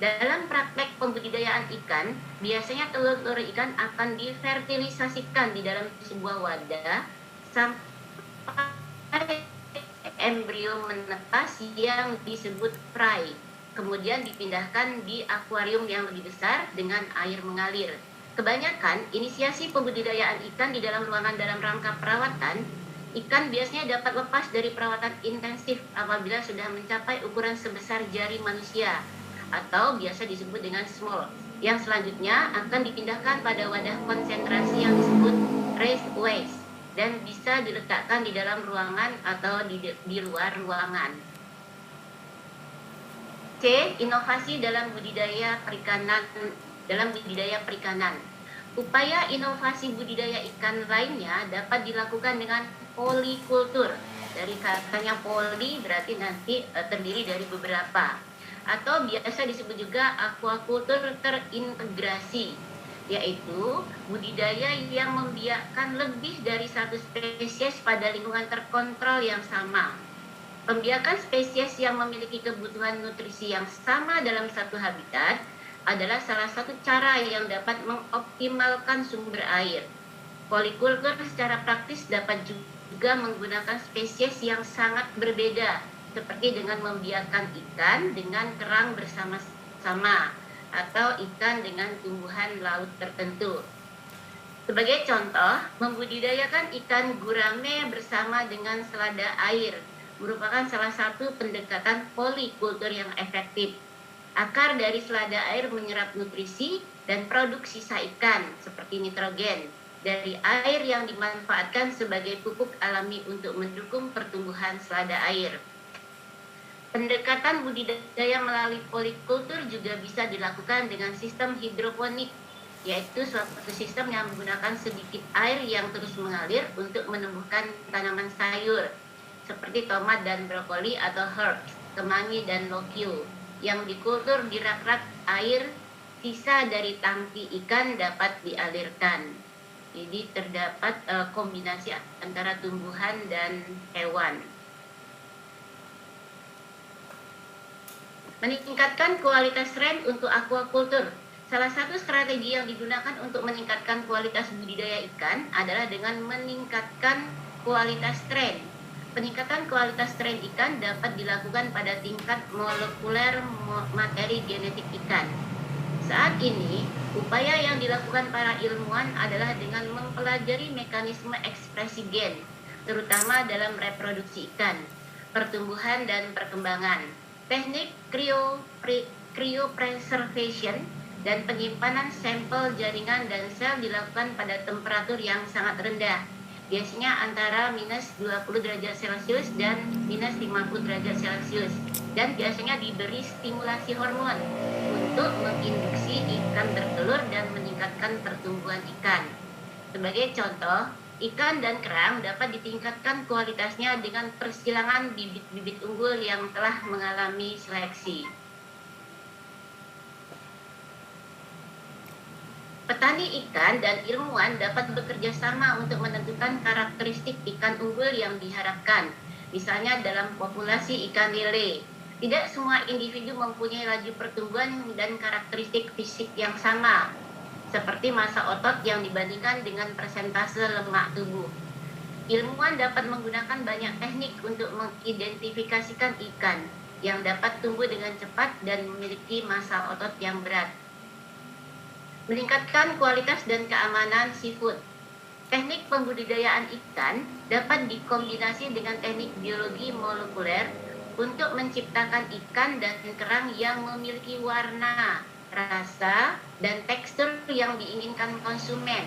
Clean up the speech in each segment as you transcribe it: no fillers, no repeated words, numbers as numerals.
Dalam praktek pembudidayaan ikan, biasanya telur-telur ikan akan difertilisasikan di dalam sebuah wadah sampai embrio menetas yang disebut fry. Kemudian dipindahkan di akuarium yang lebih besar dengan air mengalir. Kebanyakan inisiasi pembudidayaan ikan di dalam ruangan dalam rangka perawatan, ikan biasanya dapat lepas dari perawatan intensif apabila sudah mencapai ukuran sebesar jari manusia atau biasa disebut dengan small. Yang selanjutnya akan dipindahkan pada wadah konsentrasi yang disebut raised waste dan bisa diletakkan di dalam ruangan atau di luar ruangan. C. Inovasi dalam budidaya perikanan. Upaya inovasi budidaya ikan lainnya dapat dilakukan dengan polikultur. Dari katanya poli berarti nanti terdiri dari beberapa. Atau biasa disebut juga aquacultur terintegrasi, yaitu budidaya yang membiarkan lebih dari satu spesies pada lingkungan terkontrol yang sama. Pembiakan spesies yang memiliki kebutuhan nutrisi yang sama dalam satu habitat adalah salah satu cara yang dapat mengoptimalkan sumber air. Polikultur secara praktis dapat juga menggunakan spesies yang sangat berbeda, seperti dengan membiarkan ikan dengan kerang bersama-sama atau ikan dengan tumbuhan laut tertentu. Sebagai contoh, membudidayakan ikan gurame bersama dengan selada air merupakan salah satu pendekatan polikultur yang efektif. Akar dari selada air menyerap nutrisi dan produk sisa ikan seperti nitrogen dari air yang dimanfaatkan sebagai pupuk alami untuk mendukung pertumbuhan selada air. Pendekatan budidaya melalui polikultur juga bisa dilakukan dengan sistem hidroponik, yaitu suatu sistem yang menggunakan sedikit air yang terus mengalir untuk menumbuhkan tanaman sayur seperti tomat dan brokoli atau herbs, kemangi dan lokio yang dikultur di rak-rak air. Sisa dari tangki ikan dapat dialirkan. Jadi terdapat kombinasi antara tumbuhan dan hewan. Meningkatkan kualitas strain untuk aquaculture. Salah satu strategi yang digunakan untuk meningkatkan kualitas budidaya ikan adalah dengan meningkatkan kualitas strain. Peningkatan kualitas strain ikan dapat dilakukan pada tingkat molekuler materi genetik ikan. Saat ini, upaya yang dilakukan para ilmuwan adalah dengan mempelajari mekanisme ekspresi gen, terutama dalam reproduksi ikan, pertumbuhan dan perkembangan. Teknik cryopreservation dan penyimpanan sampel jaringan dan sel dilakukan pada temperatur yang sangat rendah, biasanya antara minus 20 derajat Celcius dan minus 50 derajat Celcius, dan biasanya diberi stimulasi hormon untuk menginduksi ikan bertelur dan meningkatkan pertumbuhan ikan. Sebagai contoh, ikan dan kerang dapat ditingkatkan kualitasnya dengan persilangan bibit-bibit unggul yang telah mengalami seleksi. Petani ikan dan ilmuwan dapat bekerja sama untuk menentukan karakteristik ikan unggul yang diharapkan, misalnya dalam populasi ikan lele. Tidak semua individu mempunyai laju pertumbuhan dan karakteristik fisik yang sama, seperti massa otot yang dibandingkan dengan persentase lemak tubuh. Ilmuwan dapat menggunakan banyak teknik untuk mengidentifikasikan ikan yang dapat tumbuh dengan cepat dan memiliki massa otot yang berat. Meningkatkan kualitas dan keamanan seafood. Teknik pembudidayaan ikan dapat dikombinasi dengan teknik biologi molekuler untuk menciptakan ikan dan kerang yang memiliki warna, rasa, dan tekstur yang diinginkan konsumen.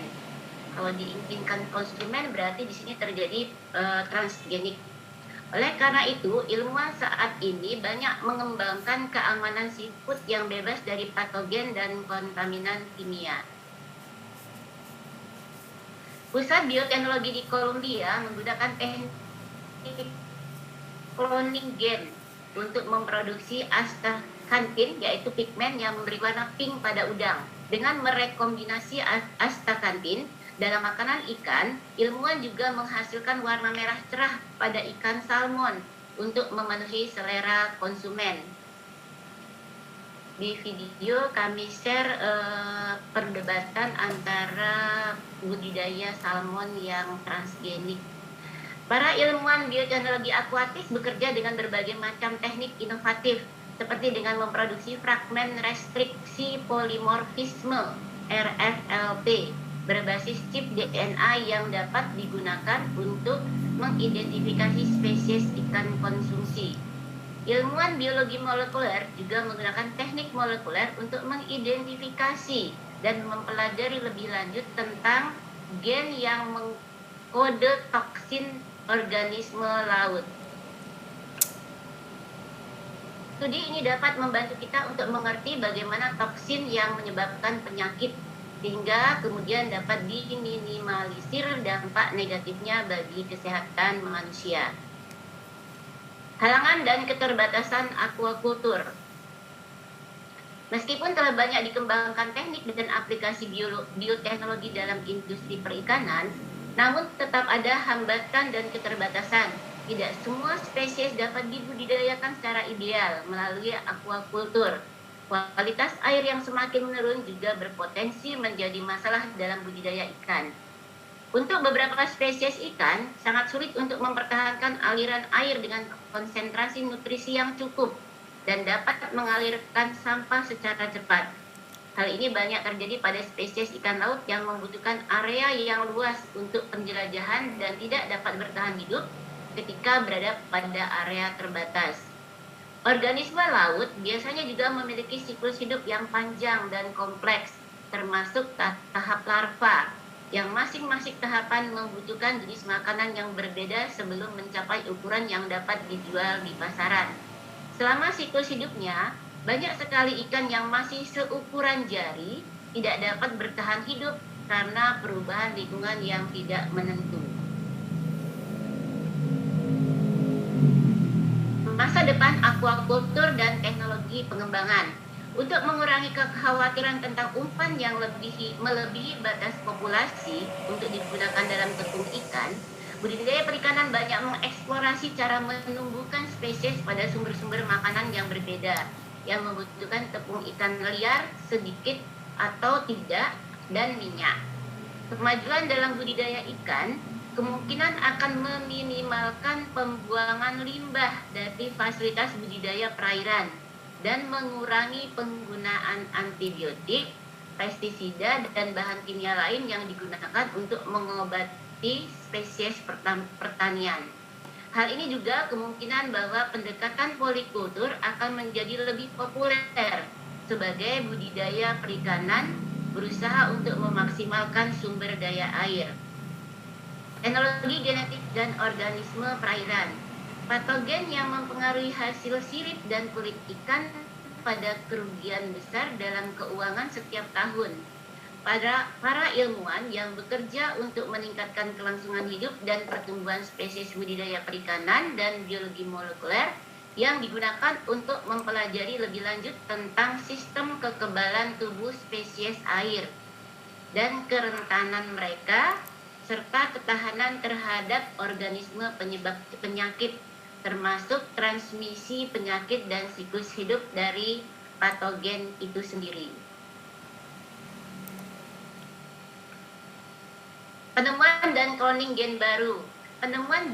Kalau diinginkan konsumen berarti di sini terjadi transgenik. Oleh karena itu, ilmuwan saat ini banyak mengembangkan keamanan seafood yang bebas dari patogen dan kontaminan kimia. Pusat Bioteknologi di Columbia menggunakan teknik cloning gen untuk memproduksi astaxanthin, yaitu pigmen yang memberi warna pink pada udang. Dengan merekombinasi astaxanthin dalam makanan ikan, ilmuwan juga menghasilkan warna merah cerah pada ikan salmon untuk memenuhi selera konsumen. Di video kami share perdebatan antara budidaya salmon yang transgenik. Para ilmuwan bioteknologi akuatik bekerja dengan berbagai macam teknik inovatif, seperti dengan memproduksi fragmen restriksi polimorfisme (RFLP) berbasis chip DNA yang dapat digunakan untuk mengidentifikasi spesies ikan konsumsi. Ilmuwan biologi molekuler juga menggunakan teknik molekuler untuk mengidentifikasi dan mempelajari lebih lanjut tentang gen yang mengkode toksin organisme laut. Studi ini dapat membantu kita untuk mengerti bagaimana toksin yang menyebabkan penyakit, sehingga kemudian dapat diminimalisir dampak negatifnya bagi kesehatan manusia. Halangan dan keterbatasan aquaculture. Meskipun telah banyak dikembangkan teknik dan aplikasi bioteknologi dalam industri perikanan, namun tetap ada hambatan dan keterbatasan. Tidak semua spesies dapat dibudidayakan secara ideal melalui aquaculture. Kualitas air yang semakin menurun juga berpotensi menjadi masalah dalam budidaya ikan. Untuk beberapa spesies ikan, sangat sulit untuk mempertahankan aliran air dengan konsentrasi nutrisi yang cukup dan dapat mengalirkan sampah secara cepat. Hal ini banyak terjadi pada spesies ikan laut yang membutuhkan area yang luas untuk penjelajahan dan tidak dapat bertahan hidup ketika berada pada area terbatas. Organisme laut biasanya juga memiliki siklus hidup yang panjang dan kompleks, termasuk tahap larva, yang masing-masing tahapan membutuhkan jenis makanan yang berbeda sebelum mencapai ukuran yang dapat dijual di pasaran. Selama siklus hidupnya, banyak sekali ikan yang masih seukuran jari tidak dapat bertahan hidup karena perubahan lingkungan yang tidak menentu. Masa depan aquaculture dan teknologi pengembangan. Untuk mengurangi kekhawatiran tentang umpan yang melebihi batas populasi untuk digunakan dalam tepung ikan, budidaya perikanan banyak mengeksplorasi cara menumbuhkan spesies pada sumber-sumber makanan yang berbeda, yang membutuhkan tepung ikan liar sedikit atau tidak, dan minyak. Kemajuan dalam budidaya ikan kemungkinan akan meminimalkan pembuangan limbah dari fasilitas budidaya perairan dan mengurangi penggunaan antibiotik, pestisida, dan bahan kimia lain yang digunakan untuk mengobati spesies pertanian. Hal ini juga kemungkinan bahwa pendekatan polikultur akan menjadi lebih populer sebagai budidaya perikanan berusaha untuk memaksimalkan sumber daya air. Teknologi genetik dan organisme perairan. Patogen yang mempengaruhi hasil sirip dan kulit ikan pada kerugian besar dalam keuangan setiap tahun. Para ilmuwan yang bekerja untuk meningkatkan kelangsungan hidup dan pertumbuhan spesies budidaya perikanan dan biologi molekuler yang digunakan untuk mempelajari lebih lanjut tentang sistem kekebalan tubuh spesies air dan kerentanan mereka serta ketahanan terhadap organisme penyebab penyakit, termasuk transmisi penyakit dan siklus hidup dari patogen itu sendiri. Penemuan dan cloning gen baru. Penemuan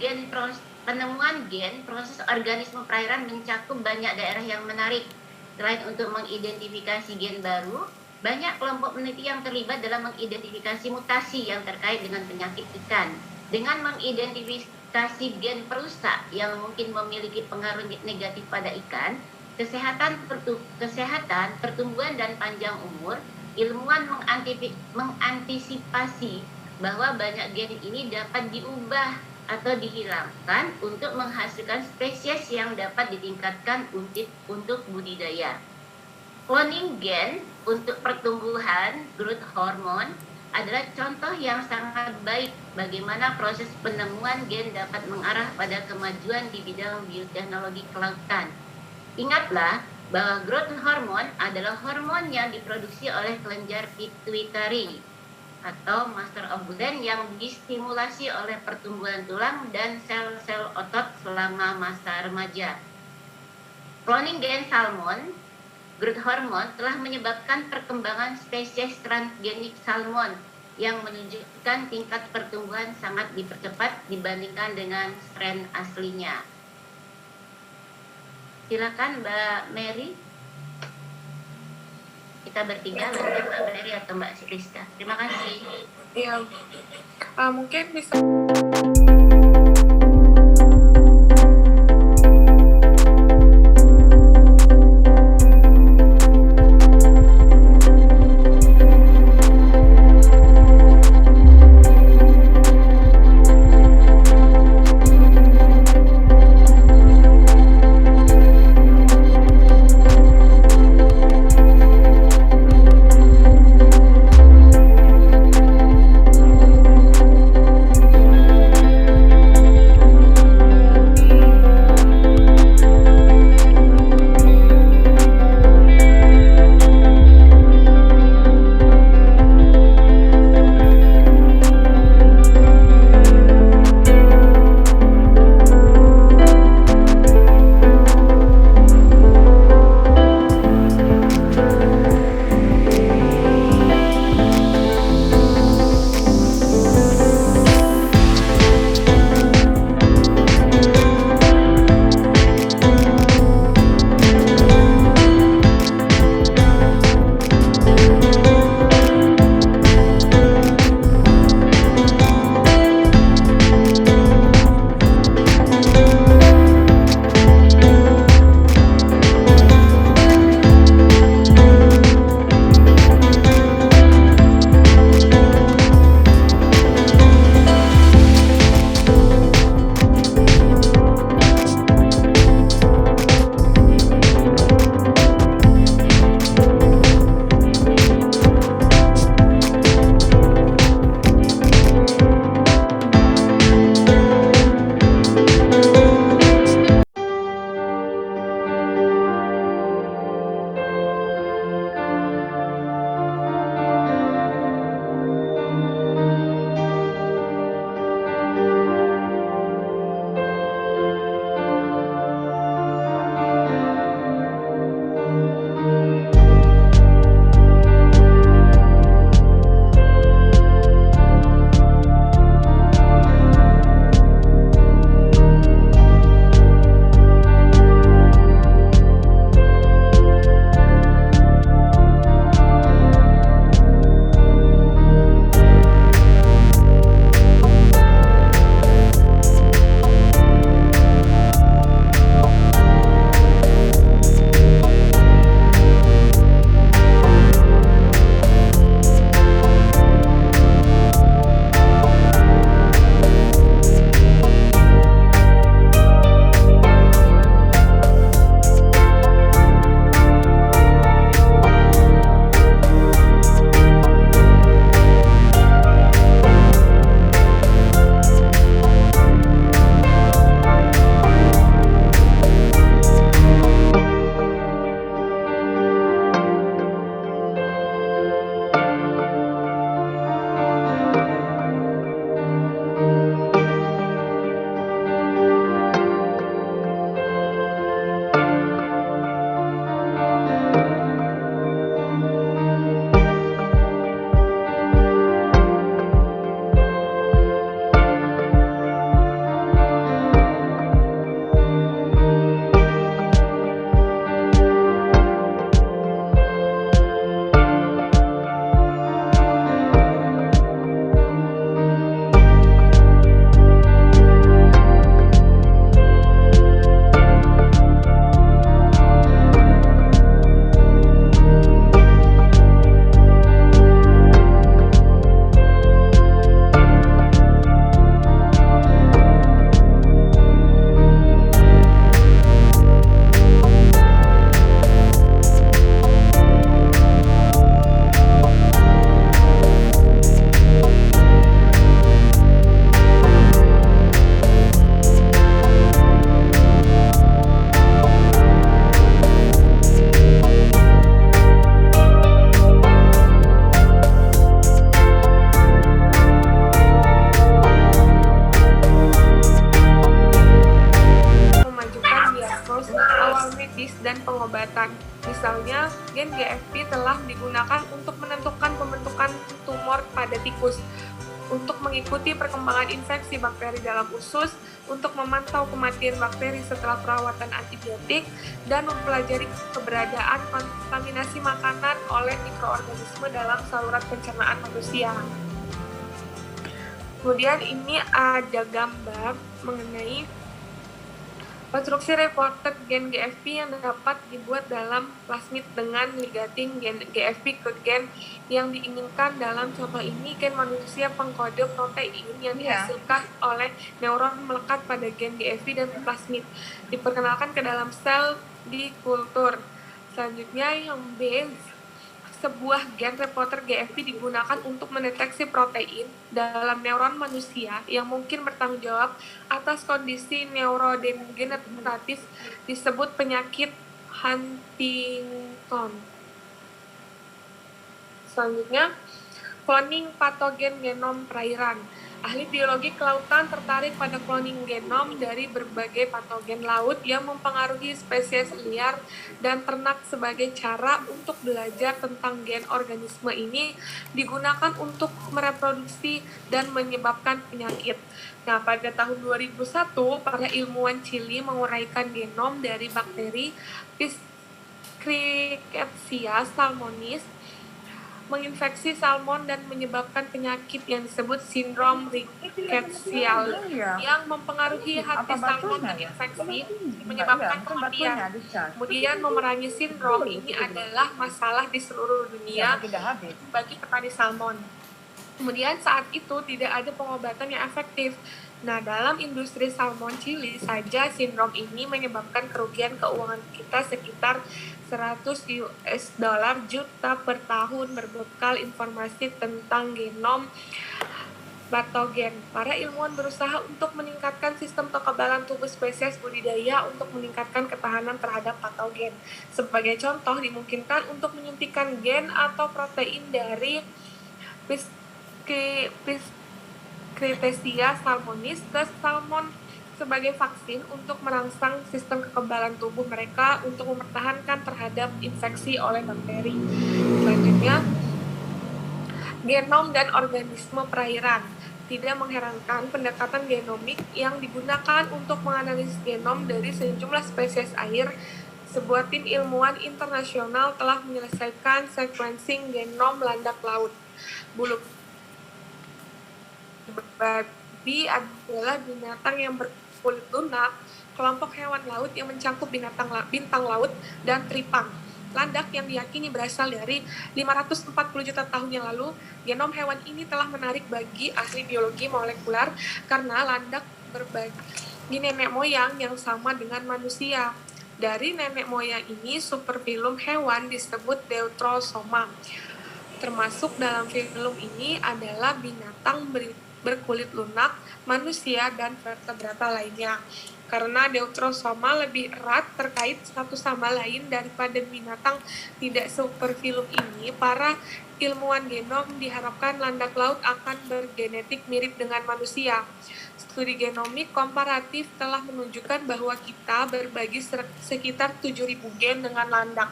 gen proses organisme perairan mencakup banyak daerah yang menarik. Selain untuk mengidentifikasi gen baru, banyak kelompok peneliti yang terlibat dalam mengidentifikasi mutasi yang terkait dengan penyakit ikan. Dengan mengidentifikasi gen perusak yang mungkin memiliki pengaruh negatif pada ikan, kesehatan, pertumbuhan, dan panjang umur, ilmuwan mengantisipasi bahwa banyak gen ini dapat diubah atau dihilangkan untuk menghasilkan spesies yang dapat ditingkatkan untuk budidaya. Cloning gen untuk pertumbuhan, growth hormone, adalah contoh yang sangat baik bagaimana proses penemuan gen dapat mengarah pada kemajuan di bidang bioteknologi kelautan. Ingatlah bahwa growth hormone adalah hormon yang diproduksi oleh kelenjar pituitari atau master of gland yang distimulasi oleh pertumbuhan tulang dan sel-sel otot selama masa remaja. Cloning gen salmon, growth hormone telah menyebabkan perkembangan spesies transgenik salmon yang menunjukkan tingkat pertumbuhan sangat dipercepat dibandingkan dengan strain aslinya. Silakan Mbak Mary. Kita bertiga, nanti Mbak Mary atau Mbak Rizka. Terima kasih. Ya, mungkin bisa. dan pengobatan. Misalnya, gen GFP telah digunakan untuk menentukan pembentukan tumor pada tikus, untuk mengikuti perkembangan infeksi bakteri dalam usus, untuk memantau kematian bakteri setelah perawatan antibiotik, dan mempelajari keberadaan kontaminasi makanan oleh mikroorganisme dalam saluran pencernaan manusia. Kemudian ini ada gambar mengenai konstruksi reporter gen GFP yang dapat dibuat dalam plasmid dengan ligating gen GFP ke gen yang diinginkan. Dalam contoh ini, gen manusia pengkode protein yang dihasilkan oleh neuron melekat pada gen GFP dan plasmid diperkenalkan ke dalam sel di kultur. Selanjutnya yang B, sebuah gen reporter GFP digunakan untuk mendeteksi protein dalam neuron manusia yang mungkin bertanggung jawab atas kondisi neurodegeneratif disebut penyakit Huntington. Selanjutnya, cloning patogen genom perairan. Ahli biologi kelautan tertarik pada cloning genom dari berbagai patogen laut yang mempengaruhi spesies liar dan ternak sebagai cara untuk belajar tentang gen organisme ini digunakan untuk mereproduksi dan menyebabkan penyakit. Nah, pada tahun 2001, para ilmuwan Chili menguraikan genom dari bakteri Escherichia salmonis menginfeksi salmon dan menyebabkan penyakit yang disebut sindrom rickettsial yang mempengaruhi hati salmon terinfeksi menyebabkan kematian. Kemudian memerangi sindrom ini adalah masalah di seluruh dunia bagi petani salmon. Kemudian saat itu tidak ada pengobatan yang efektif. Nah, dalam industri salmon Chili saja sindrom ini menyebabkan kerugian keuangan kita sekitar 100 US dollar juta per tahun berbekal informasi tentang genom patogen. Para ilmuwan berusaha untuk meningkatkan sistem kekebalan tubuh spesies budidaya untuk meningkatkan ketahanan terhadap patogen. Sebagai contoh, dimungkinkan untuk menyuntikkan gen atau protein dari Escherichia salmonis ke salmon sebagai vaksin untuk merangsang sistem kekebalan tubuh mereka untuk mempertahankan terhadap infeksi oleh bakteri. Selanjutnya, genom dan organisme perairan. Tidak mengherankan pendekatan genomik yang digunakan untuk menganalisis genom dari sejumlah spesies air. Sebuah tim ilmuwan internasional telah menyelesaikan sequencing genom landak laut. Bulu babi adalah binatang yang berkulit lunak, kelompok hewan laut yang mencangkup bintang laut, dan tripang. Landak yang diyakini berasal dari 540 juta tahun yang lalu. Genom hewan ini telah menarik bagi ahli biologi molekuler karena landak berbagi nenek moyang yang sama dengan manusia. Dari nenek moyang ini, superfilum hewan disebut Deuterosoma. Termasuk dalam filum ini adalah binatang berkulit lunak, manusia, dan vertebrata lainnya. Karena Deuterosoma lebih erat terkait satu sama lain daripada binatang tidak superfilum ini, para ilmuwan genom diharapkan landak laut akan bergenetik mirip dengan manusia. Studi genomik komparatif telah menunjukkan bahwa kita berbagi sekitar 7.000 gen dengan landak,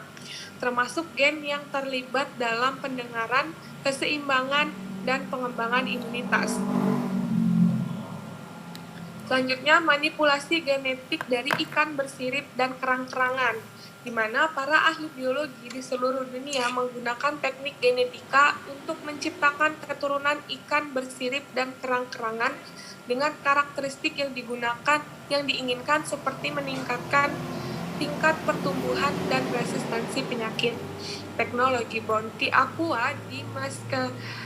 termasuk gen yang terlibat dalam pendengaran, keseimbangan, dan pengembangan imunitas. Selanjutnya, manipulasi genetik dari ikan bersirip dan kerang-kerangan, di mana para ahli biologi di seluruh dunia menggunakan teknik genetika untuk menciptakan keturunan ikan bersirip dan kerang-kerangan dengan karakteristik yang diinginkan seperti meningkatkan tingkat pertumbuhan dan resistensi penyakit. Teknologi Bounty Aqua di Massachusetts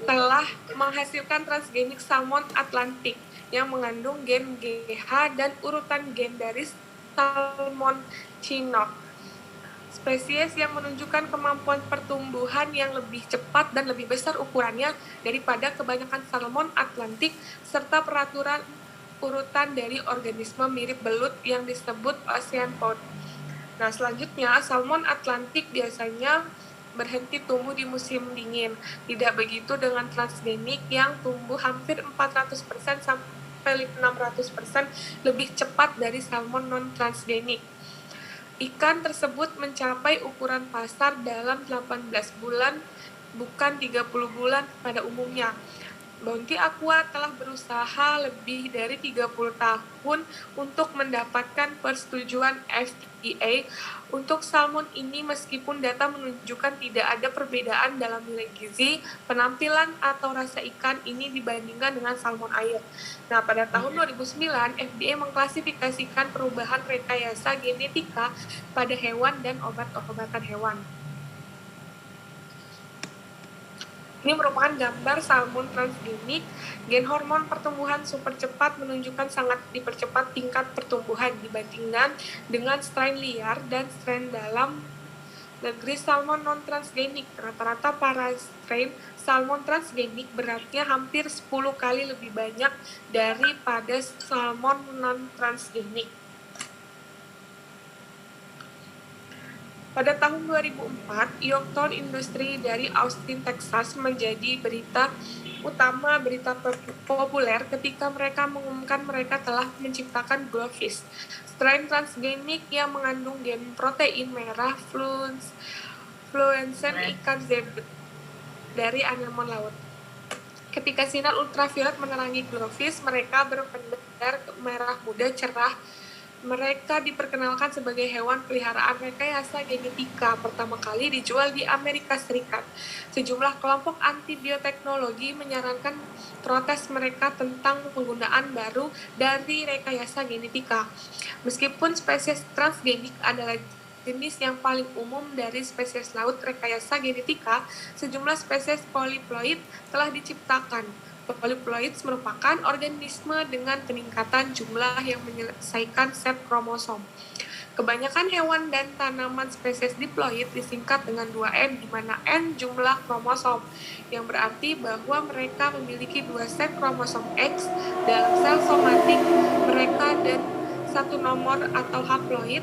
telah menghasilkan transgenik salmon Atlantik yang mengandung gen GH dan urutan gen dari salmon Chinook. Spesies yang menunjukkan kemampuan pertumbuhan yang lebih cepat dan lebih besar ukurannya daripada kebanyakan salmon Atlantik, serta peraturan urutan dari organisme mirip belut yang disebut ocean pod. Nah, selanjutnya, salmon Atlantik biasanya berhenti tumbuh di musim dingin. Tidak begitu dengan transgenik yang tumbuh hampir 400% sampai 600% lebih cepat dari salmon non-transgenik. Ikan tersebut mencapai ukuran pasar dalam 18 bulan, bukan 30 bulan pada umumnya. Bounty Aqua telah berusaha lebih dari 30 tahun untuk mendapatkan persetujuan FDA untuk salmon ini, meskipun data menunjukkan tidak ada perbedaan dalam nilai gizi, penampilan, atau rasa ikan ini dibandingkan dengan salmon air. Nah, pada tahun 2009, FDA mengklasifikasikan perubahan rekayasa genetika pada hewan dan obat-obatan hewan. Ini merupakan gambar salmon transgenik. Gen hormon pertumbuhan super cepat menunjukkan sangat dipercepat tingkat pertumbuhan dibandingkan dengan strain liar dan strain dalam negeri salmon non-transgenik. Rata-rata para strain salmon transgenik beratnya hampir 10 kali lebih banyak daripada salmon non-transgenik. Pada tahun 2004, Yorktown Industry dari Austin, Texas menjadi berita populer ketika mereka mengumumkan mereka telah menciptakan Glowfish, strain transgenik yang mengandung gen protein merah fluorescent ikan zebra dari anemon laut. Ketika sinar ultraviolet menerangi Glowfish, mereka berpendar merah muda cerah. Mereka diperkenalkan sebagai hewan peliharaan rekayasa genetika pertama kali dijual di Amerika Serikat. Sejumlah kelompok anti bioteknologi menyarankan protes mereka tentang penggunaan baru dari rekayasa genetika. Meskipun spesies transgenik adalah jenis yang paling umum dari spesies laut rekayasa genetika, sejumlah spesies polyploid telah diciptakan. Polyploids merupakan organisme dengan peningkatan jumlah yang menyelesaikan set kromosom. Kebanyakan hewan dan tanaman spesies diploid disingkat dengan 2N, di mana N jumlah kromosom, yang berarti bahwa mereka memiliki 2 set kromosom X dalam sel somatik mereka dan 1 nomor atau haploid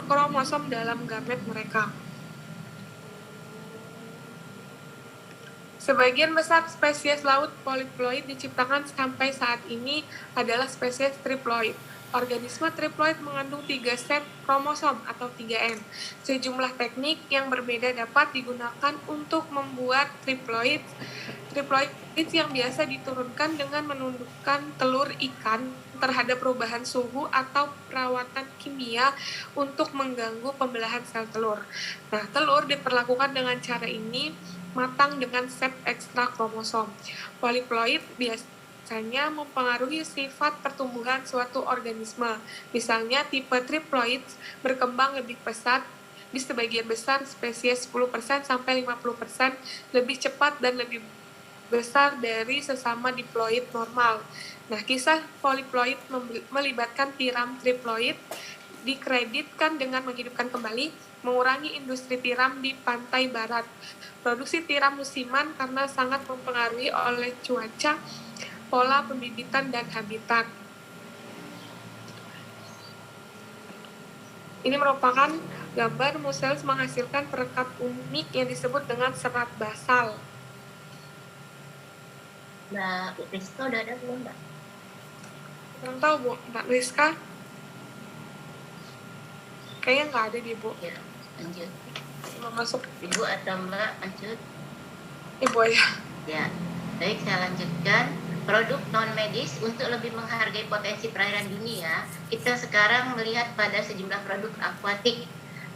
kromosom dalam gamet mereka. Sebagian besar spesies laut polyploid diciptakan sampai saat ini adalah spesies triploid. Organisme triploid mengandung 3 set kromosom atau 3N. Sejumlah teknik yang berbeda dapat digunakan untuk membuat triploid yang biasa diturunkan dengan menundukkan telur ikan terhadap perubahan suhu atau perawatan kimia untuk mengganggu pembelahan sel telur. Nah, telur diperlakukan dengan cara ini matang dengan set ekstra kromosom. Polyploid biasanya mempengaruhi sifat pertumbuhan suatu organisme. Misalnya, tipe triploid berkembang lebih pesat di sebagian besar spesies 10% sampai 50% lebih cepat dan lebih besar dari sesama diploid normal. Nah, kisah polyploid melibatkan tiram triploid dikreditkan dengan menghidupkan kembali, mengurangi industri tiram di pantai barat. Produksi tiram musiman karena sangat mempengaruhi oleh cuaca, pola pembibitan, dan habitat. Ini merupakan gambar mussels menghasilkan perekat unik yang disebut dengan serat basal. Mbak Rizka udah ada belum, Mbak? Kurang tahu, Bu. Mbak Rizka? Kayaknya nggak ada di, Bu. Ya, lanjut. Mau masuk. Ibu atau Mbak, lanjut. Ibu ya. Ya, baik, saya lanjutkan. Produk non-medis untuk lebih menghargai potensi perairan dunia, kita sekarang melihat pada sejumlah produk akuatik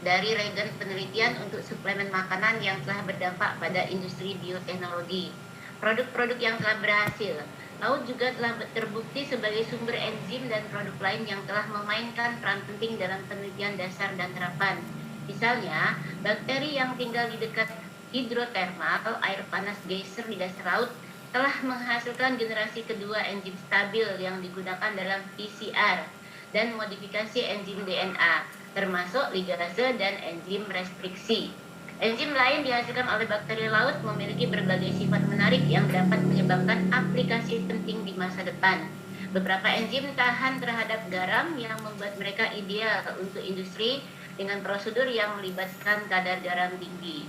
dari regen penelitian untuk suplemen makanan yang telah berdampak pada industri bioteknologi. Produk-produk yang telah berhasil. Laut juga telah terbukti sebagai sumber enzim dan produk lain yang telah memainkan peran penting dalam penelitian dasar dan terapan. Misalnya, bakteri yang tinggal di dekat hidrotermal, air panas geyser di dasar laut, telah menghasilkan generasi kedua enzim stabil yang digunakan dalam PCR dan modifikasi enzim DNA, termasuk ligase dan enzim restriksi. Enzim lain dihasilkan oleh bakteri laut memiliki berbagai sifat menarik yang dapat menyebabkan aplikasi penting di masa depan. Beberapa enzim tahan terhadap garam yang membuat mereka ideal untuk industri dengan prosedur yang melibatkan kadar garam tinggi.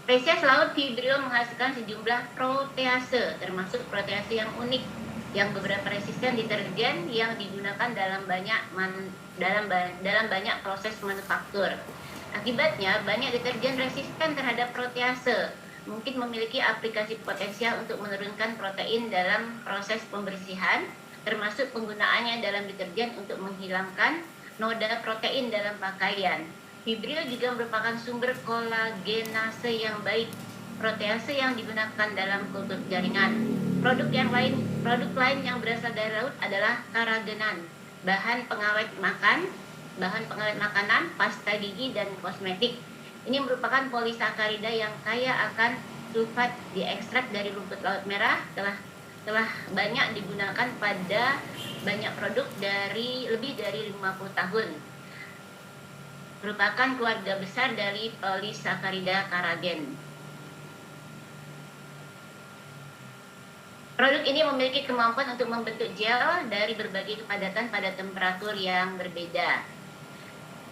Spesies laut Vibrio menghasilkan sejumlah protease, termasuk protease yang unik yang beberapa resisten deterjen yang digunakan dalam banyak proses manufaktur. Akibatnya, banyak deterjen resisten terhadap protease, mungkin memiliki aplikasi potensial untuk menurunkan protein dalam proses pembersihan, termasuk penggunaannya dalam deterjen untuk menghilangkan noda protein dalam pakaian. Fibril juga merupakan sumber kolagenase yang baik, protease yang digunakan dalam kultur jaringan. Produk lain yang berasal dari laut adalah karagenan, bahan pengawet makanan, pasta gigi, dan kosmetik. Ini merupakan polisakarida yang kaya akan sulfat diekstrak dari rumput laut merah, telah banyak digunakan pada banyak produk dari lebih dari 50 tahun. Merupakan keluarga besar dari polisakarida karagen. Produk ini memiliki kemampuan untuk membentuk gel dari berbagai kepadatan pada temperatur yang berbeda.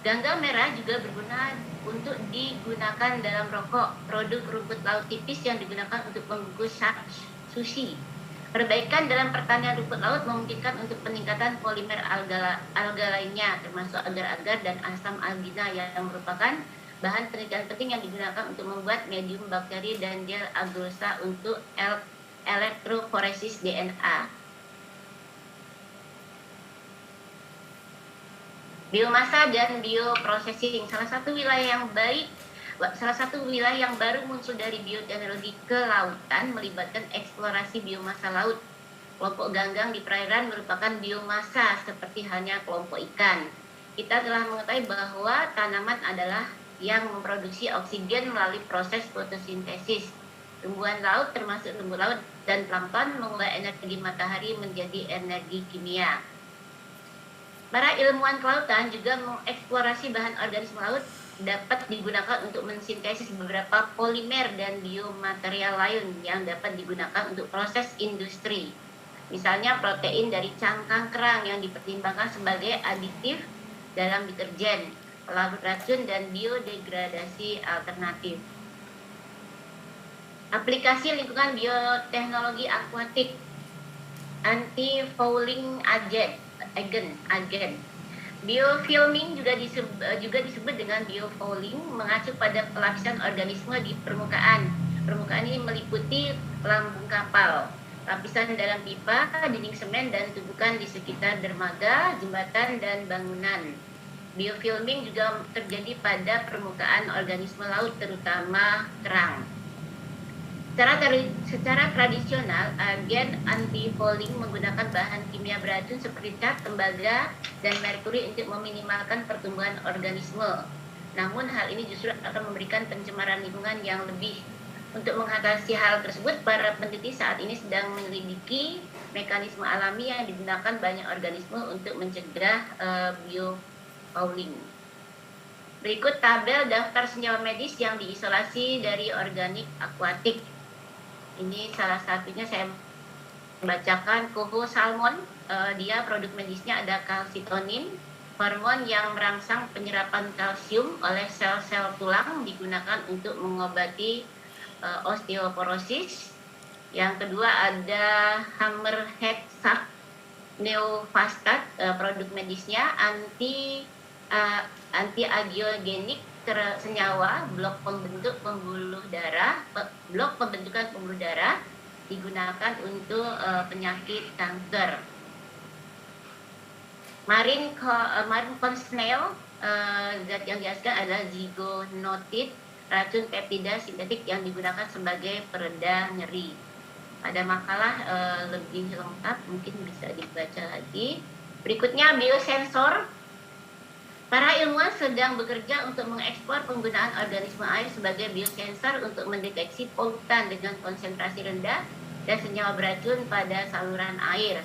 Ganggang merah juga berguna untuk digunakan dalam rokok, produk rumput laut tipis yang digunakan untuk membungkus sushi. Perbaikan dalam pertanian rumput laut memungkinkan untuk peningkatan polimer alga lainnya, termasuk agar-agar dan asam algina yang merupakan bahan penelitian penting yang digunakan untuk membuat medium bakteri dan gel agrosa untuk elektroforesis DNA. Biomasa dan bioprocessing, salah satu wilayah yang baru muncul dari bioteknologi kelautan melibatkan eksplorasi biomasa laut. Kelompok ganggang di perairan merupakan biomasa seperti halnya kelompok ikan. Kita telah mengetahui bahwa tanaman adalah yang memproduksi oksigen melalui proses fotosintesis. Tumbuhan laut termasuk lembu laut dan plankton mengubah energi matahari menjadi energi kimia. Para ilmuwan kelautan juga mengeksplorasi bahan organisme laut dapat digunakan untuk mensintesis beberapa polimer dan biomaterial lain yang dapat digunakan untuk proses industri. Misalnya protein dari cangkang kerang yang dipertimbangkan sebagai aditif dalam deterjen, pelarut racun, dan biodegradasi alternatif. Aplikasi lingkungan bioteknologi akuatik, anti-fouling agen. Biofilming juga disebut dengan biofouling, mengacu pada pelapisan organisme di permukaan. Permukaan ini meliputi lambung kapal, lapisan dalam pipa, dinding semen, dan tubukan di sekitar dermaga, jembatan, dan bangunan. Biofilming juga terjadi pada permukaan organisme laut, terutama kerang. Secara tradisional, agen anti-fouling menggunakan bahan kimia beracun seperti cat, tembaga, dan merkuri untuk meminimalkan pertumbuhan organisme. Namun hal ini justru akan memberikan pencemaran lingkungan yang lebih. Untuk mengatasi hal tersebut, para peneliti saat ini sedang menyelidiki mekanisme alami yang digunakan banyak organisme untuk mencegah biofouling. Berikut tabel daftar senyawa medis yang diisolasi dari organik akuatik. Ini salah satunya saya bacakan. Coho salmon, dia produk medisnya ada kalsitonin, hormon yang merangsang penyerapan kalsium oleh sel-sel tulang, digunakan untuk mengobati osteoporosis. Yang kedua ada hammerhead shark neovastat, produk medisnya anti-agiogenik senyawa blok pembentukan pembuluh darah digunakan untuk penyakit kanker. Marine conch snail, zat yang dihasilkan adalah zigonotid, racun peptida sintetik yang digunakan sebagai pereda nyeri. Ada makalah lebih lengkap, mungkin bisa dibaca lagi. Berikutnya biosensor. Para ilmuwan sedang bekerja untuk mengeksplor penggunaan organisme air sebagai biosensor untuk mendeteksi polutan dengan konsentrasi rendah dan senyawa beracun pada saluran air.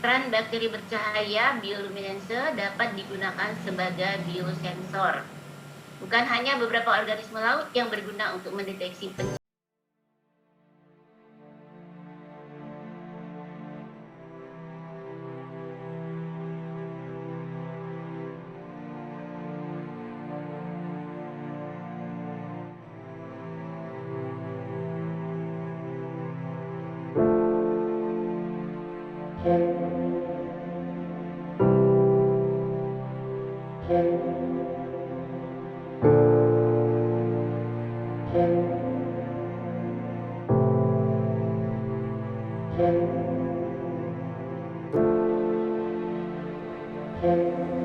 Peran bakteri bercahaya bioluminescence dapat digunakan sebagai biosensor. Bukan hanya beberapa organisme laut yang berguna untuk mendeteksi Thank you.